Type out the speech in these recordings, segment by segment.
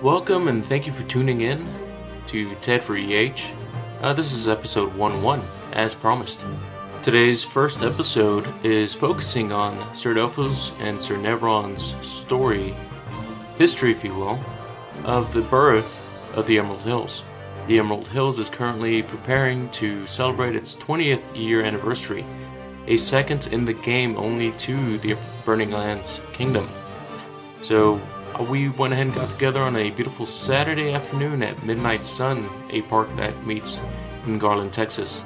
Welcome and thank you for tuning in to TED4EH. This is episode 1.1, as promised. Today's first episode is focusing on Sir Delphos and Sir Nevron's story, history if you will, of the birth of the Emerald Hills. The Emerald Hills is currently preparing to celebrate its 20th year anniversary, a second in the game only to the Burning Lands Kingdom. So we went ahead and got together on a beautiful Saturday afternoon at Midnight Sun, a park that meets in Garland, Texas.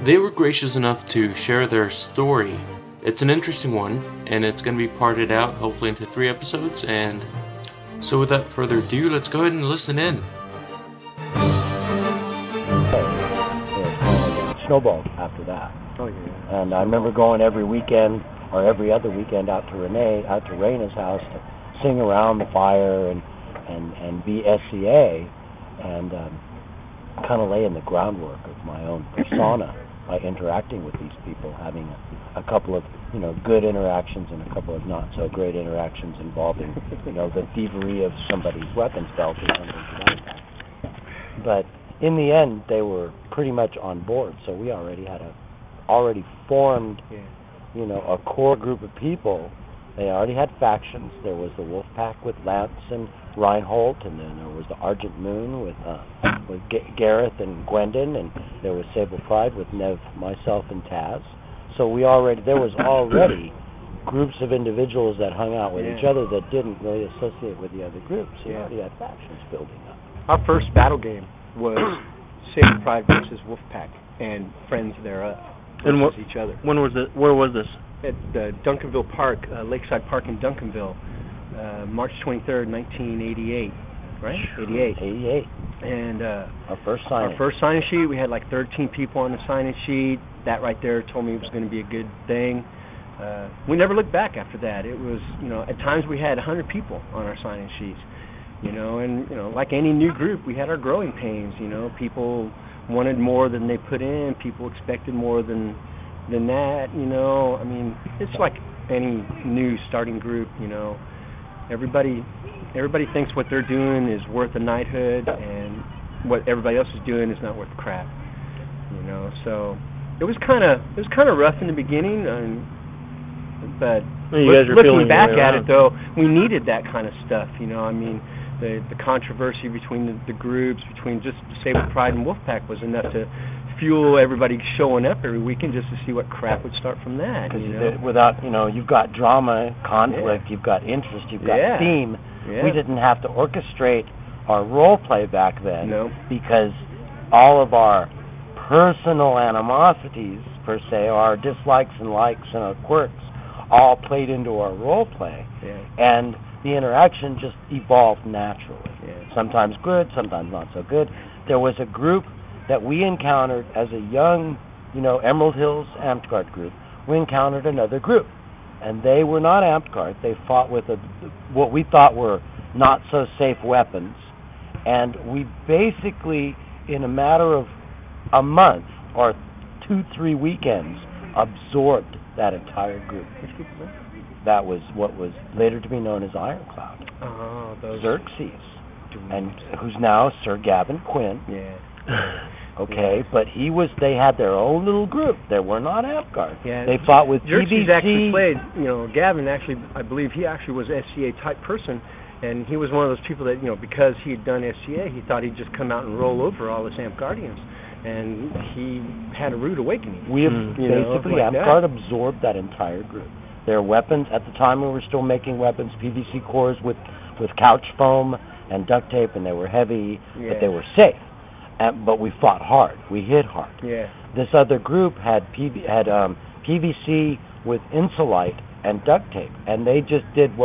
They were gracious enough to share their story. It's an interesting one, and it's going to be parted out hopefully into 3 episodes. And so without further ado, let's go ahead and listen in. Snowballed after that. Oh yeah. And I remember going every weekend or every other weekend out to Raina's house to sing around the fire and be SCA and kind of lay in the groundwork of my own persona by interacting with these people, having a couple of good interactions and a couple of not so great interactions involving the thievery of somebody's weapons belt or something to that effect. But in the end, they were pretty much on board, so we already formed a core group of people. They already had factions. There was the Wolf Pack with Lance and Reinhold, and then there was the Argent Moon with Gareth and Gwendon, and there was Sable Pride with Nev, myself, and Taz. So there was already groups of individuals that hung out with each other that didn't really associate with the other groups. So we already had factions building up. Our first battle game was Sable Pride versus Wolf Pack and friends thereof versus each other. When was it? Where was this? At Duncanville Park, Lakeside Park in Duncanville, March 23rd, 1988, right? 88. And our first sign-in sheet, we had like 13 people on the sign-in sheet. That right there told me it was going to be a good thing. We never looked back after that. It was, at times we had 100 people on our sign-in sheets, and like any new group, we had our growing pains. People wanted more than they put in. People expected more than that, I mean, it's like any new starting group, everybody thinks what they're doing is worth a knighthood, and what everybody else is doing is not worth crap, so it was kind of rough in the beginning, but looking back at it though, we needed that kind of stuff, I mean, the controversy between the groups, between just Sable Pride and Wolfpack was enough to fuel everybody showing up every weekend just to see what crap would start from that. Without, you've got drama, conflict, you've got interest, you've got theme. Yeah. We didn't have to orchestrate our role play back then because all of our personal animosities, per se, our dislikes and likes and our quirks all played into our role play. Yeah. And the interaction just evolved naturally. Yeah. Sometimes good, sometimes not so good. There was a group that we encountered as a young, Emerald Hills Amped Guard group. We encountered another group, and they were not Amped Guard. They fought with what we thought were not so safe weapons, and we basically, in a matter of a month or 2-3 weekends, absorbed that entire group. That was what was later to be known as Ironclad. Oh, those Xerxes, and who's now Sir Gavin Quinn. Yeah. Okay, but they had their own little group. They were not Amped Guard. Yeah. They fought with Xerxes PVC. actually played, Gavin actually, I believe he actually was SCA type person, and he was one of those people that, because he had done SCA, he thought he'd just come out and roll over all the Amped Guardians, and he had a rude awakening. We have basically, Amped Guard absorbed that entire group. Their weapons, at the time we were still making weapons, PVC cores with couch foam and duct tape, and they were heavy, but they were safe. But we fought hard. We hit hard. Yeah. This other group had PVC with Insulite and duct tape, and they just did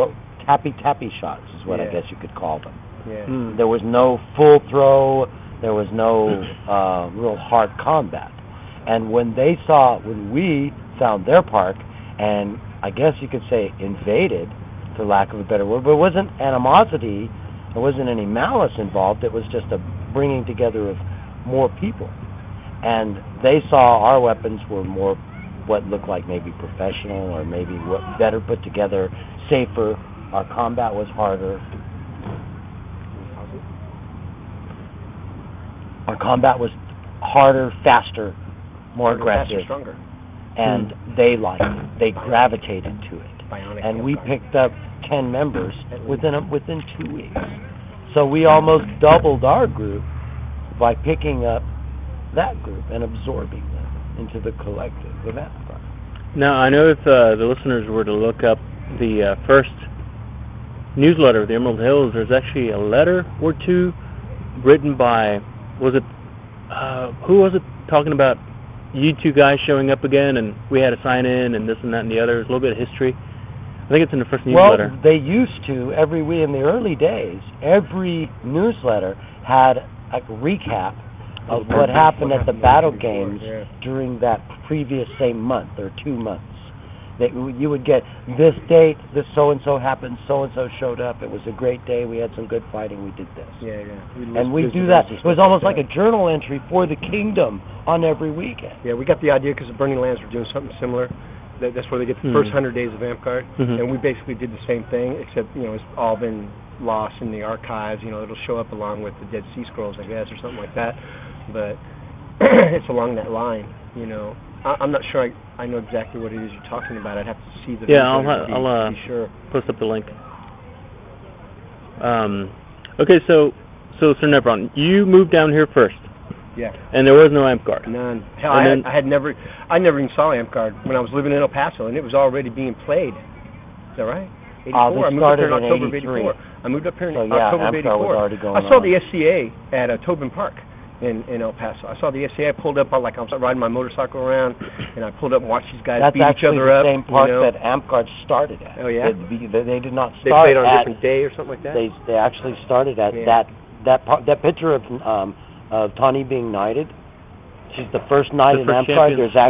tappy shots is what I guess you could call them. Yeah. There was no full throw. There was no real hard combat. And when we found their park, and I guess you could say invaded, for lack of a better word, but it wasn't animosity. There wasn't any malice involved. It was just a bringing together of more people. And they saw our weapons were more what looked like maybe professional or maybe better put together, safer. Our combat was harder. Our combat was harder, faster, more aggressive, faster, stronger. And they liked it. They gravitated to it. Bionic and we Amp picked up 10 members within 2 weeks. So we almost doubled our group by picking up that group and absorbing them into the collective of AMPCAR. Now, I know if the listeners were to look up the first newsletter of the Emerald Hills, there's actually a letter or two written by, who was it, talking about you two guys showing up again, and we had to sign in, and this and that and the other. There's a little bit of history. I think it's in the first newsletter. Well, they used to, every week in the early days, every newsletter had a recap of what happened at the battle games during that previous same month or 2 months. You would get this date, this so-and-so happened, so-and-so showed up, it was a great day, we had some good fighting, we did this. And we do that. It was almost like a journal entry for the kingdom on every weekend. Yeah, we got the idea because the Burning Lands were doing something similar. That's where they get the first 100 days of AMPCAR. And we basically did the same thing, except, it's all been lost in the archives. It'll show up along with the Dead Sea Scrolls, I guess, or something like that. But it's along that line, I'm not sure I know exactly what it is you're talking about. I'd have to see the video to be sure. Post up the link. Okay, so Sir Nevron, you moved down here first. Yeah. And there was no AMPCAR. None. Hell, I never even saw AMPCAR when I was living in El Paso, and it was already being played. Is that right? 84. I moved up here in October of 84. I moved up here in October of 84. Was already going I saw the SCA at Tobin Park in El Paso. I saw the SCA. I pulled up, I was riding my motorcycle around, and I pulled up and watched these guys beat each other up. That's actually the same park that AMPCAR started at. Oh, yeah? They did not start at... They played on a different day or something like that? They actually started at that picture of Tawny being knighted. She's the first knight in AMPCAR. There's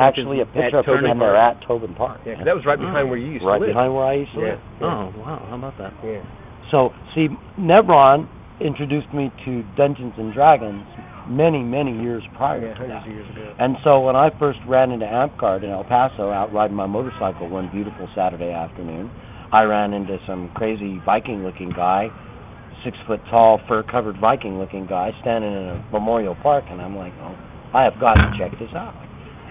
actually a picture of her, and they're at Tobin Park. Yeah, because that was right behind where you used to live. Right behind where I used to live. Oh, wow. How about that? Yeah. So, see, Nevron introduced me to Dungeons and Dragons many, many years prior to that. Hundreds of years ago. And so when I first ran into AMPCAR in El Paso, out riding my motorcycle one beautiful Saturday afternoon, I ran into some crazy Viking-looking guy, 6-foot-tall, fur-covered Viking-looking guy standing in a memorial park, and I'm like, oh, I have got to check this out.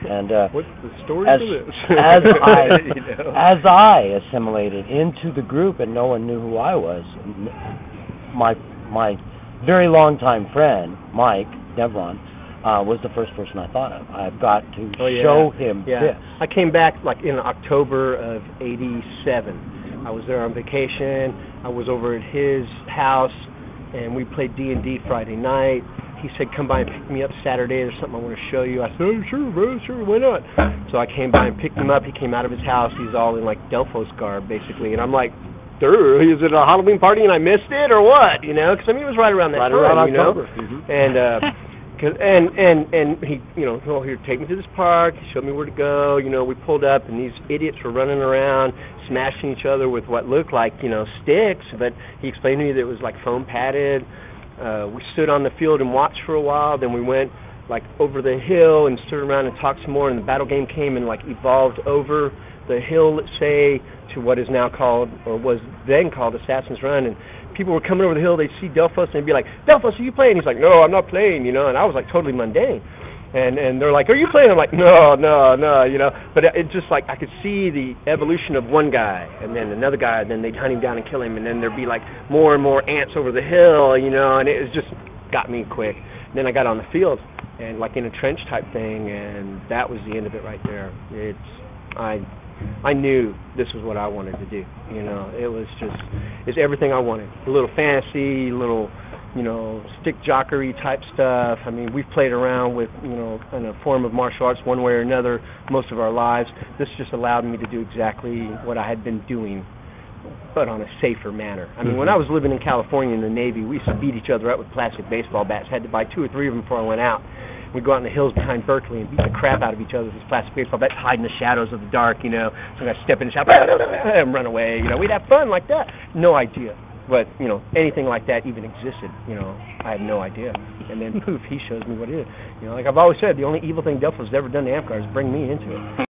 And what's the story as to this? as I assimilated into the group and no one knew who I was, my very long-time friend, Mike Nevron, was the first person I thought of. I've got to show him this. I came back in October of 87. I was there on vacation. I was over at his house, and we played D&D Friday night. He said, come by and pick me up Saturday. There's something I want to show you. I said, oh, sure, bro, sure, why not? So I came by and picked him up. He came out of his house. He's all in, Delphos garb, basically. And I'm like, is it a Halloween party and I missed it or what? Because, it was right around that time, around October. And he, here, take me to this park. He showed me where to go. We pulled up, and these idiots were running around, smashing each other with what looked like, sticks. But he explained to me that it was foam padded. We stood on the field and watched for a while. Then we went over the hill and stood around and talked some more. And the battle game came and evolved over the hill, let's say, to what is now called, or was then called, Assassin's Run. And people were coming over the hill. They'd see Delphos and they'd be like, Delphos, are you playing? He's like, no, I'm not playing. And I was totally mundane. And they're like, are you playing? I'm like, no, But it just I could see the evolution of one guy and then another guy, and then they'd hunt him down and kill him, and then there'd be more and more ants over the hill, and it was just got me quick. And then I got on the field and in a trench type thing, and that was the end of it right there. I knew this was what I wanted to do. It's everything I wanted. A little fantasy, little stick jockery type stuff. We've played around with, in a form of martial arts one way or another most of our lives. This just allowed me to do exactly what I had been doing, but on a safer manner. When I was living in California in the Navy, we used to beat each other up with plastic baseball bats. Had to buy 2 or 3 of them before I went out. We'd go out in the hills behind Berkeley and beat the crap out of each other with these plastic baseball bats, hide in the shadows of the dark, So I'd step in the shadow and run away. We'd have fun like that. No idea. But, anything like that even existed, I had no idea. And then, poof, he shows me what it is. Like I've always said, the only evil thing Delphos has ever done to AMPCAR is bring me into it.